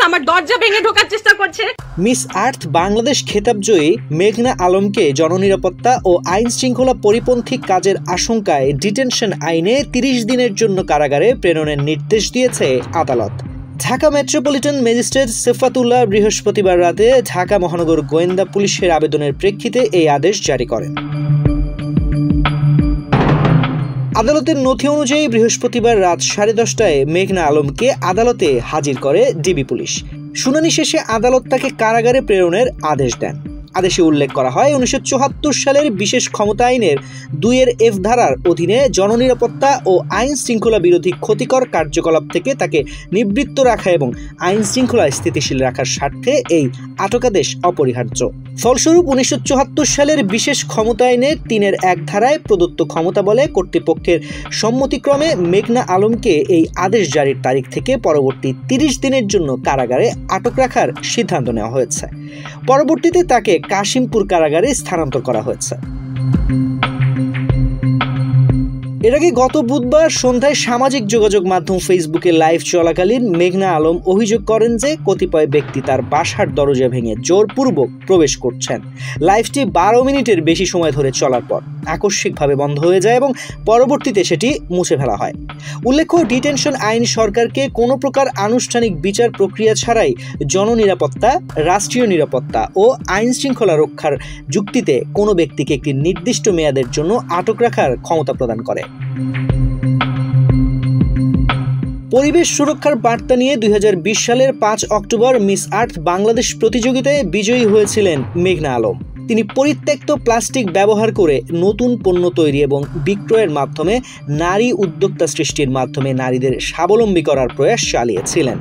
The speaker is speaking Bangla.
আমার দরজা ভেঙে ঢোকার চেষ্টা করছে। মিস আর্থ বাংলাদেশ খেতাবজয়ী মেঘনা আলমকে জননিরাপত্তা ও আইন শৃঙ্খলা পরিপন্থী কাজের আশঙ্কায় ডিটেনশন আইনে 30 দিনের জন্য কারাগারে প্রেরণের নির্দেশ দিয়েছে আদালত। ঢাকা মেট্রোপলিটন ম্যাজিস্ট্রেট সিফাতুল্লাহ বৃহস্পতিবার রাতে ঢাকা মহানগর গোয়েন্দা পুলিশের আবেদনের প্রেক্ষিতে এই আদেশ জারি করেন। আদালতের নথি অনুযায়ী বৃহস্পতিবার রাত 10:30টায় মেঘনা আলমকে আদালতে হাজির করে ডিবি পুলিশ। শুনানি শেষে আদালত তাকে কারাগারে প্রেরণের আদেশ দেন। আদেশে উল্লেখ করা হয় 1974 সালের বিশেষ ক্ষমতা আইনের 2 ধারার অধীনে জননিরাপত্তা ও আইন শৃঙ্খলা বিরোধী ক্ষতিকর কার্যকলাপ থেকে তাকে নিবৃত্ত রাখা এবং আইন শৃঙ্খলা স্থিতিশীল রাখার স্বার্থে এই আটকাদেশ অপরিহার্য। ফলস্বরূপ 1974 সালের বিশেষ ক্ষমতা আইনের 3-1 ধারায় প্রদত্ত ক্ষমতা বলে কর্তৃপক্ষের সম্মতিক্রমে মেঘনা আলমকে এই আদেশ জারির তারিখ থেকে পরবর্তী 30 দিনের জন্য কারাগারে আটক রাখার সিদ্ধান্ত নেওয়া হয়েছে। পরবর্তীতে তাকে কাশিমপুর কারাগারে স্থানান্তর করা হয়েছে। এর আগে গত বুধবার সন্ধ্যায় সামাজিক যোগাযোগ মাধ্যম ফেসবুকে লাইভ চলাকালীন মেঘনা আলম অভিযোগ করেন যে কতিপয় ব্যক্তি তার বাসার দরজা ভেঙে জোরপূর্বক প্রবেশ করছেন। লাইভটি 12 মিনিটের বেশি সময় ধরে চলার পর আকস্মিকভাবে বন্ধ হয়ে যায় এবং পরবর্তীতে সেটি মুছে ফেলা হয়। উল্লেখ্য, ডিটেনশন আইন সরকারকে কোনো প্রকার আনুষ্ঠানিক বিচার প্রক্রিয়া ছাড়াই জননিরাপত্তা, রাষ্ট্রীয় নিরাপত্তা ও আইন শৃঙ্খলা রক্ষার যুক্তিতে কোনো ব্যক্তিকে একটি নির্দিষ্ট মেয়াদের জন্য আটক রাখার ক্ষমতা প্রদান করে। পরিবেশ সুরক্ষার বার্তা নিয়ে 2020 সালের 5 অক্টোবর মিস আর্থ বাংলাদেশ প্রতিযোগিতায় বিজয়ী হয়েছিলেন মেঘনা আলম। তিনি পরিত্যক্ত প্লাস্টিক ব্যবহার করে নতুন পণ্য তৈরি এবং বিক্রয়ের মাধ্যমে নারী উদ্যোক্তা সৃষ্টির মাধ্যমে নারীদের স্বাবলম্বী করার প্রয়াস চালিয়েছিলেন।